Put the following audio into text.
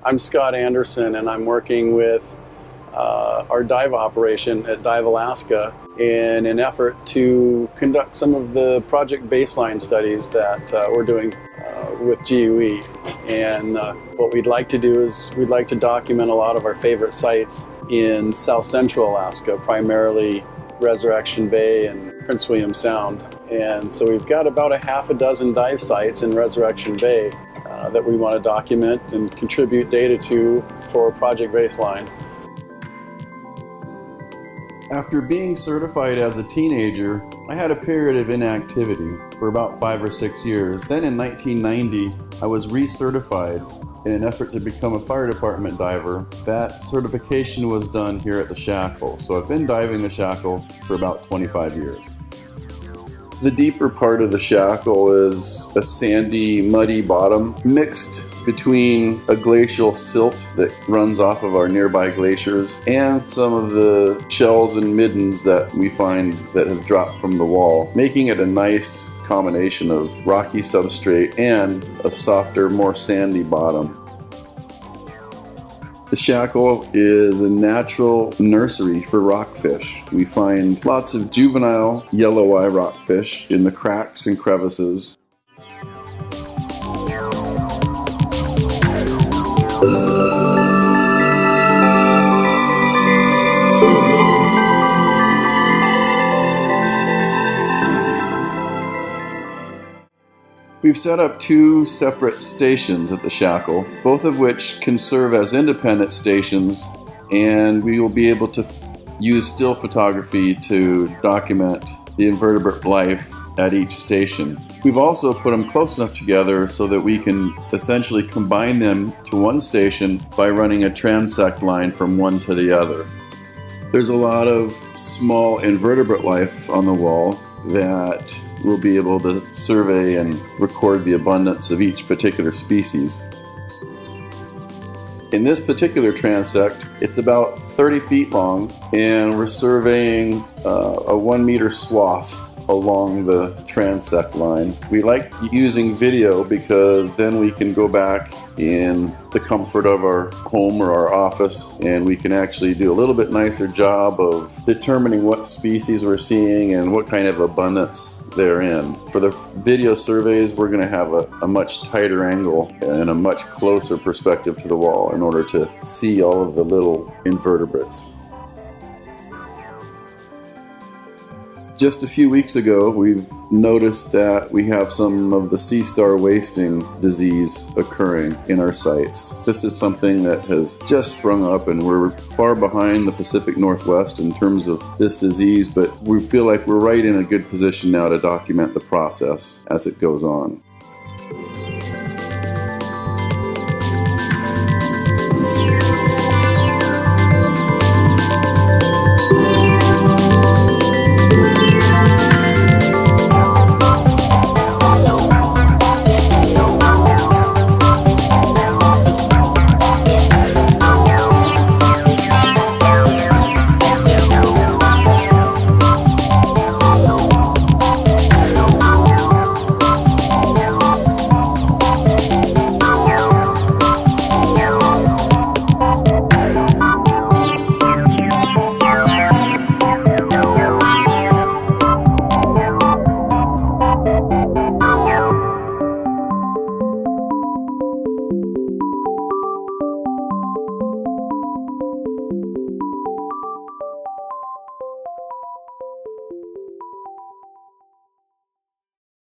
I'm Scott Anderson, and I'm working with our dive operation at Dive Alaska in an effort to conduct some of the project baseline studies that we're doing with GUE. And what we'd like to do is we'd like to document a lot of our favorite sites in South Central Alaska, primarily Resurrection Bay and Prince William Sound. And so we've got about a half a dozen dive sites in Resurrection Bay that we want to document and contribute data to for Project Baseline. After being certified as a teenager, I had a period of inactivity for about 5 or 6 years. Then in 1990, I was recertified in an effort to become a fire department diver. That certification was done here at the Shackle. So I've been diving the Shackle for about 25 years. The deeper part of the Shackle is a sandy, muddy bottom mixed between a glacial silt that runs off of our nearby glaciers and some of the shells and middens that we find that have dropped from the wall, making it a nice combination of rocky substrate and a softer, more sandy bottom. The Shackle is a natural nursery for rockfish. We find lots of juvenile yellow eye rockfish in the cracks and crevices. We've set up 2 separate stations at the Shackle, both of which can serve as independent stations, and we will be able to use still photography to document the invertebrate life at each station. We've also put them close enough together so that we can essentially combine them to one station by running a transect line from one to the other. There's a lot of small invertebrate life on the wall that we'll be able to survey and record the abundance of each particular species. In this particular transect, it's about 30 feet long, and we're surveying a 1 meter swath along the transect line. We like using video because then we can go back in the comfort of our home or our office, and we can actually do a little bit nicer job of determining what species we're seeing and what kind of abundance they're in. For the video surveys, we're going to have a much tighter angle and a much closer perspective to the wall in order to see all of the little invertebrates. Just a few weeks ago, we've noticed that we have some of the sea star wasting disease occurring in our sites. This is something that has just sprung up, and we're far behind the Pacific Northwest in terms of this disease, but we feel like we're right in a good position now to document the process as it goes on.